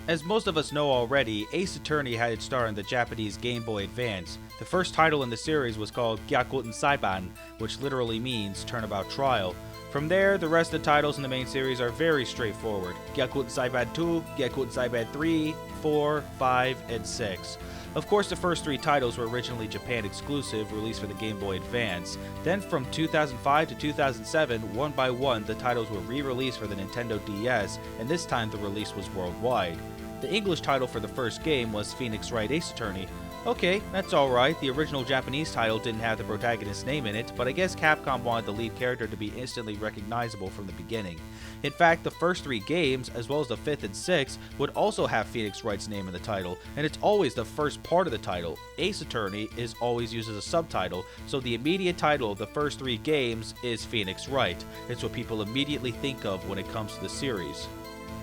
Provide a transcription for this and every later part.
As most of us know already, Ace Attorney had its start on the Japanese Game Boy Advance. The first title in the series was called Gyakuten Saiban, which literally means Turnabout Trial. From there, the rest of the titles in the main series are very straightforward. Gyakuten Saiban 2, Gyakuten Saiban 3, 4, 5, and 6. Of course, the first three titles were originally Japan exclusive, released for the Game Boy Advance. Then from 2005 to 2007, one by one, the titles were re-released for the Nintendo DS, and this time the release was worldwide. The English title for the first game was Phoenix Wright Ace Attorney. Okay, that's alright, the original Japanese title didn't have the protagonist's name in it, but I guess Capcom wanted the lead character to be instantly recognizable from the beginning. In fact, the first three games, as well as the fifth and sixth, would also have Phoenix Wright's name in the title, and it's always the first part of the title. Ace Attorney is always used as a subtitle, so the immediate title of the first three games is Phoenix Wright. It's what people immediately think of when it comes to the series.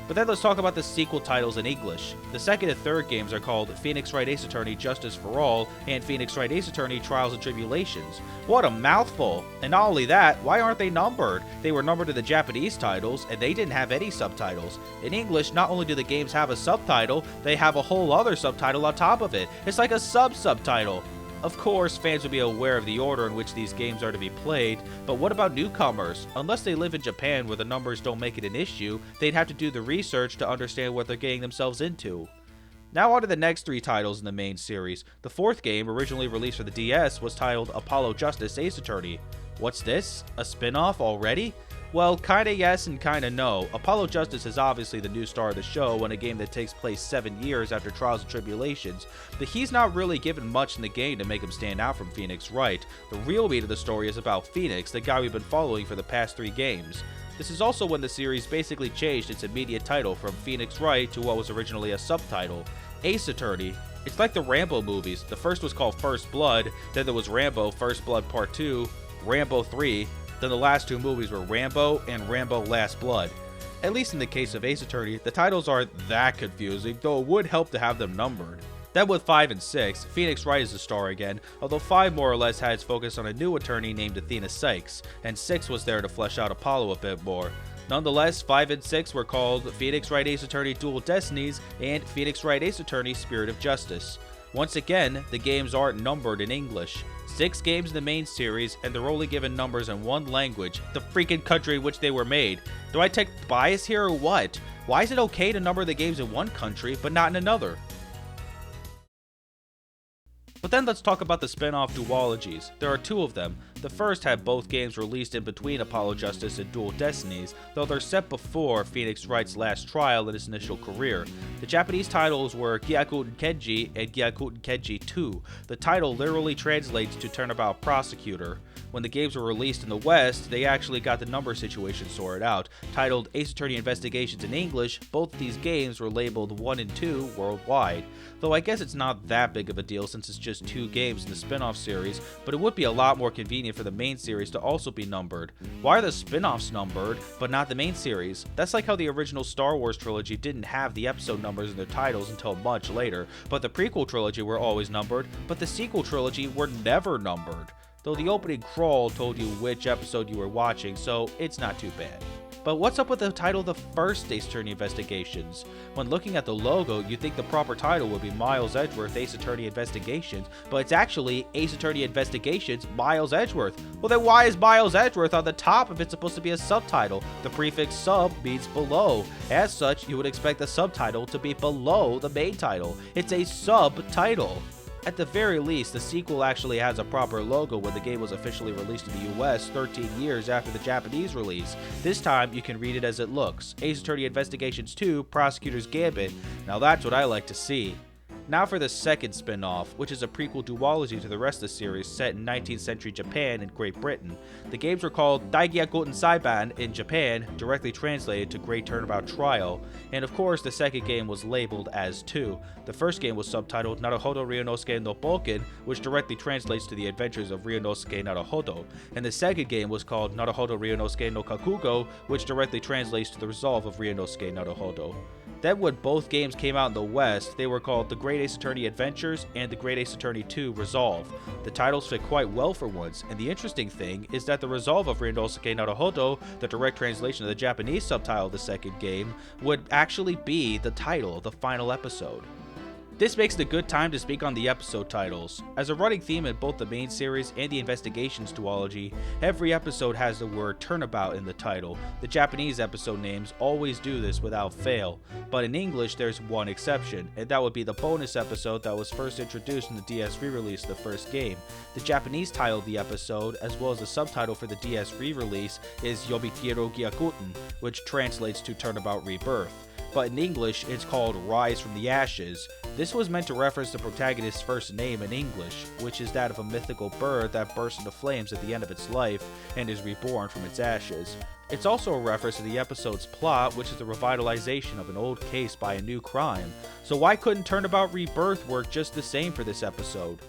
But then let's talk about the sequel titles in English. The second and third games are called Phoenix Wright Ace Attorney Justice for All and Phoenix Wright Ace Attorney Trials and Tribulations. What a mouthful! And not only that, why aren't they numbered? They were numbered to the Japanese titles, and they didn't have any subtitles. In English, not only do the games have a subtitle, they have a whole other subtitle on top of it. It's like a sub-subtitle. Of course, fans would be aware of the order in which these games are to be played, but what about newcomers? Unless they live in Japan where the numbers don't make it an issue, they'd have to do the research to understand what they're getting themselves into. Now on to the next three titles in the main series. The fourth game, originally released for the DS, was titled Apollo Justice Ace Attorney. What's this? A spin-off already? Well, kinda yes and kinda no. Apollo Justice is obviously the new star of the show in a game that takes place 7 years after Trials and Tribulations, but he's not really given much in the game to make him stand out from Phoenix Wright. The real meat of the story is about Phoenix, the guy we've been following for the past three games. This is also when the series basically changed its immediate title from Phoenix Wright to what was originally a subtitle, Ace Attorney. It's like the Rambo movies. The first was called First Blood, then there was Rambo First Blood Part 2, Rambo 3, then the last two movies were Rambo and Rambo Last Blood. At least in the case of Ace Attorney, the titles aren't that confusing, though it would help to have them numbered. Then with 5 and 6, Phoenix Wright is the star again, although 5 more or less had its focus on a new attorney named Athena Sykes, and 6 was there to flesh out Apollo a bit more. Nonetheless, 5 and 6 were called Phoenix Wright Ace Attorney Dual Destinies and Phoenix Wright Ace Attorney Spirit of Justice. Once again, the games aren't numbered in English. 6 games in the main series, and they're only given numbers in one language, the freaking country in which they were made. Do I take bias here or what? Why is it okay to number the games in one country, but not in another? But then let's talk about the spin-off duologies. There are 2 of them. The first had both games released in between Apollo Justice and Dual Destinies, though they're set before Phoenix Wright's last trial in his initial career. The Japanese titles were Gyakuten Kenji and Gyakuten Kenji 2. The title literally translates to Turnabout Prosecutor. When the games were released in the West, they actually got the number situation sorted out. Titled Ace Attorney Investigations in English, both of these games were labeled 1 and 2 worldwide. Though I guess it's not that big of a deal since it's just 2 games in the spin-off series, but it would be a lot more convenient for the main series to also be numbered. Why are the spin-offs numbered, but not the main series? That's like how the original Star Wars trilogy didn't have the episode numbers in their titles until much later, but the prequel trilogy were always numbered, but the sequel trilogy were never numbered. Though the opening crawl told you which episode you were watching, so it's not too bad. But what's up with the title The First Ace Attorney Investigations? When looking at the logo, you'd think the proper title would be Miles Edgeworth Ace Attorney Investigations, but it's actually Ace Attorney Investigations Miles Edgeworth. Well then why is Miles Edgeworth on the top if it's supposed to be a subtitle? The prefix sub means below. As such, you would expect the subtitle to be below the main title. It's a subtitle. At the very least, the sequel actually has a proper logo when the game was officially released in the US 13 years after the Japanese release. This time, you can read it as it looks. Ace Attorney Investigations 2, Prosecutor's Gambit. Now that's what I like to see. Now for the second spin-off, which is a prequel duology to the rest of the series set in 19th century Japan and Great Britain. The games were called Gyakuten Saiban in Japan, directly translated to Great Turnabout Trial, and of course the second game was labeled as 2. The first game was subtitled Naruhodo Ryunosuke no Boken, which directly translates to The Adventures of Ryunosuke Naruhodo, and the second game was called Naruhodo Ryunosuke no Kakugo, which directly translates to The Resolve of Ryunosuke Naruhodo. Then when both games came out in the West, they were called The Great Ace Attorney Adventures and The Great Ace Attorney 2 Resolve. The titles fit quite well for once, and the interesting thing is that the Resolve of Ryunosuke Naruhodo, the direct translation of the Japanese subtitle of the second game, would actually be the title of the final episode. This makes it a good time to speak on the episode titles. As a running theme in both the main series and the Investigations duology, every episode has the word turnabout in the title. The Japanese episode names always do this without fail, but in English there's one exception, and that would be the bonus episode that was first introduced in the DS re-release of the first game. The Japanese title of the episode, as well as the subtitle for the DS re-release, is Yobitiro Gyakuten, which translates to Turnabout Rebirth. But in English, it's called Rise from the Ashes. This was meant to reference the protagonist's first name in English, which is that of a mythical bird that bursts into flames at the end of its life and is reborn from its ashes. It's also a reference to the episode's plot, which is the revitalization of an old case by a new crime. So why couldn't Turnabout Rebirth work just the same for this episode?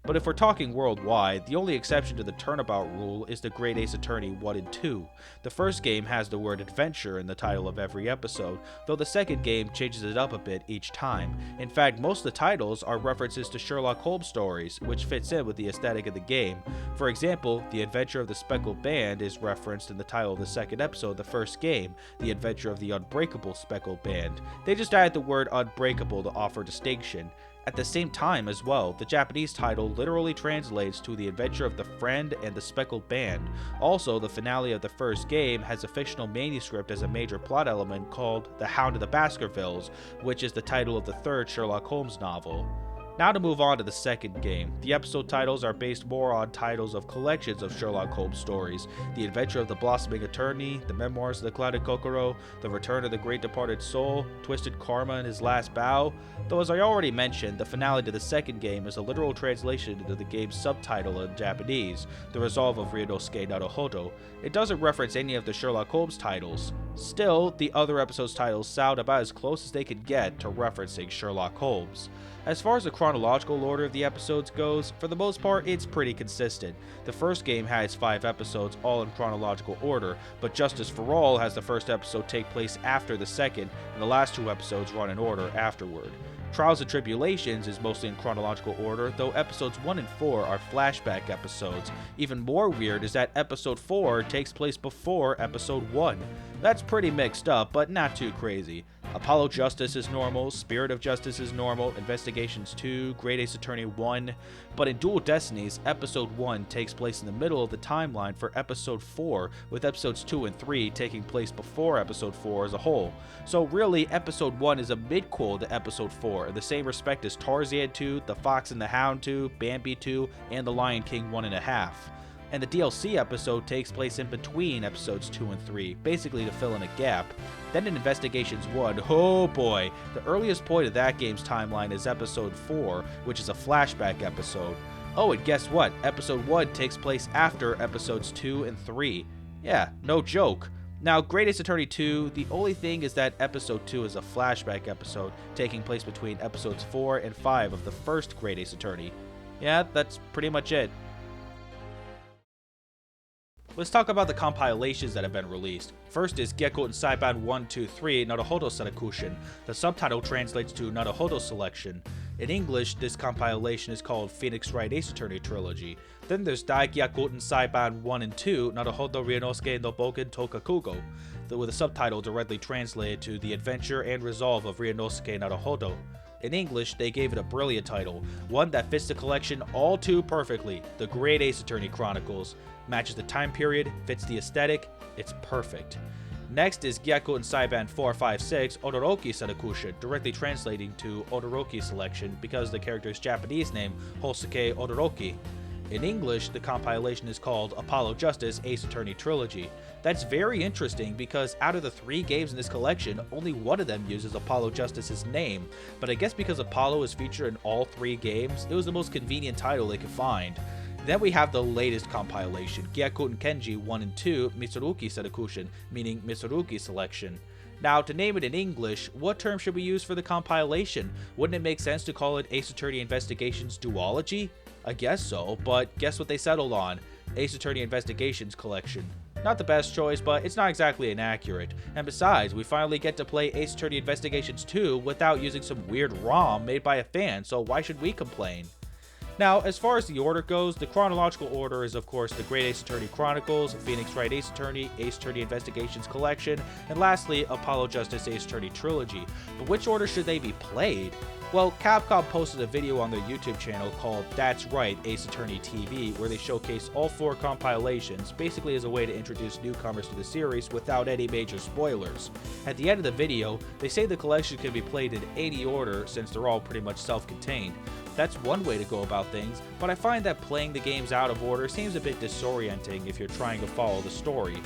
But if we're talking worldwide, the only exception to the turnabout rule is the Great Ace Attorney 1 and 2. The first game has the word adventure in the title of every episode, though the second game changes it up a bit each time. In fact, most of the titles are references to Sherlock Holmes stories, which fits in with the aesthetic of the game. For example, The Adventure of the Speckled Band is referenced in the title of the second episode of the first game, The Adventure of the Unbreakable Speckled Band. They just added the word unbreakable to offer distinction. At the same time as well, the Japanese title literally translates to The Adventure of the Friend and the Speckled Band. Also, the finale of the first game has a fictional manuscript as a major plot element called The Hound of the Baskervilles, which is the title of the third Sherlock Holmes novel. Now to move on to the second game. The episode titles are based more on titles of collections of Sherlock Holmes stories: The Adventure of the Blossoming Attorney, The Memoirs of the Clouded Kokoro, The Return of the Great Departed Soul, Twisted Karma and His Last Bow. Though as I already mentioned, the finale to the second game is a literal translation into the game's subtitle in Japanese, The Resolve of Ryunosuke Naruhodo. It doesn't reference any of the Sherlock Holmes titles. Still, the other episode's titles sound about as close as they could get to referencing Sherlock Holmes. As far as the chronological order of the episodes goes, for the most part, it's pretty consistent. The first game has 5 episodes, all in chronological order, but Justice for All has the first episode take place after the second, and the last 2 episodes run in order afterward. Trials and Tribulations is mostly in chronological order, though episodes 1 and 4 are flashback episodes. Even more weird is that episode 4 takes place before episode 1. That's pretty mixed up, but not too crazy. Apollo Justice is normal, Spirit of Justice is normal, Investigations 2, Great Ace Attorney 1, but in Dual Destinies, Episode 1 takes place in the middle of the timeline for Episode 4, with Episodes 2 and 3 taking place before Episode 4 as a whole. So really, Episode 1 is a midquel to Episode 4, in the same respect as Tarzan 2, The Fox and the Hound 2, Bambi 2, and The Lion King 1.5. And the DLC episode takes place in between episodes 2 and 3, basically to fill in a gap. Then in Investigations 1, oh boy, the earliest point of that game's timeline is episode 4, which is a flashback episode. Oh, and guess what? Episode 1 takes place after episodes 2 and 3. Yeah, no joke. Now, Great Ace Attorney 2, the only thing is that episode 2 is a flashback episode, taking place between episodes 4 and 5 of the first Great Ace Attorney. Yeah, that's pretty much it. Let's talk about the compilations that have been released. First is Gyakuten Saiban 123 Naruhodo Sarakushin. The subtitle translates to Naruhodo Selection. In English, this compilation is called Phoenix Wright Ace Attorney Trilogy. Then there's Dai Gyakuten Saiban 1 and 2 Naruhodo Ryunosuke no Boken Tokakugo, with a subtitle directly translated to The Adventure and Resolve of Ryunosuke Naruhodo. In English, they gave it a brilliant title, one that fits the collection all too perfectly: The Great Ace Attorney Chronicles. Matches the time period, fits the aesthetic, it's perfect. Next is Gyakuten Saiban 456 Odoroki Sarakushin, directly translating to Odoroki Selection because the character's Japanese name, Hosuke Odoroki. In English, the compilation is called Apollo Justice Ace Attorney Trilogy. That's very interesting because out of the 3 games in this collection, only one of them uses Apollo Justice's name, but I guess because Apollo is featured in all 3 games, it was the most convenient title they could find. Then we have the latest compilation, Gyakuten Kenji 1 and 2 Mitsurugi Sarakushin, meaning Mitsurugi Selection. Now, to name it in English, what term should we use for the compilation? Wouldn't it make sense to call it Ace Attorney Investigations Duology? I guess so, but guess what they settled on? Ace Attorney Investigations Collection. Not the best choice, but it's not exactly inaccurate. And besides, we finally get to play Ace Attorney Investigations 2 without using some weird ROM made by a fan, so why should we complain? Now, as far as the order goes, the chronological order is of course the Great Ace Attorney Chronicles, Phoenix Wright Ace Attorney Investigations Collection, and lastly, Apollo Justice Ace Attorney Trilogy. But which order should they be played? Well, Capcom posted a video on their YouTube channel called That's Right, Ace Attorney TV, where they showcase all 4 compilations, basically as a way to introduce newcomers to the series without any major spoilers. At the end of the video, they say the collection can be played in any order since they're all pretty much self-contained. That's one way to go about things, but I find that playing the games out of order seems a bit disorienting if you're trying to follow the story.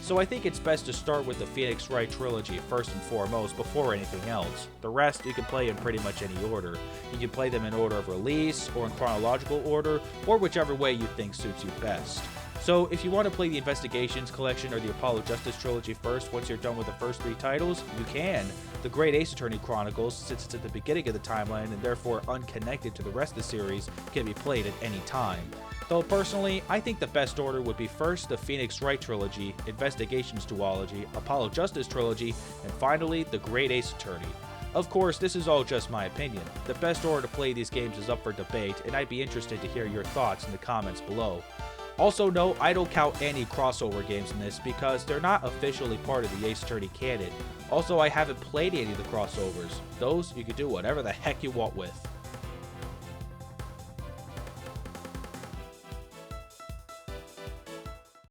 So I think it's best to start with the Phoenix Wright trilogy first and foremost before anything else. The rest you can play in pretty much any order. You can play them in order of release, or in chronological order, or whichever way you think suits you best. So if you want to play the Investigations collection or the Apollo Justice trilogy first once you're done with the first 3 titles, you can. The Great Ace Attorney Chronicles, since it's at the beginning of the timeline and therefore unconnected to the rest of the series, can be played at any time. Though personally, I think the best order would be first the Phoenix Wright trilogy, Investigations duology, Apollo Justice trilogy, and finally the Great Ace Attorney. Of course, this is all just my opinion. The best order to play these games is up for debate, and I'd be interested to hear your thoughts in the comments below. Also note, I don't count any crossover games in this because they're not officially part of the Ace Attorney canon. Also, I haven't played any of the crossovers. Those you can do whatever the heck you want with.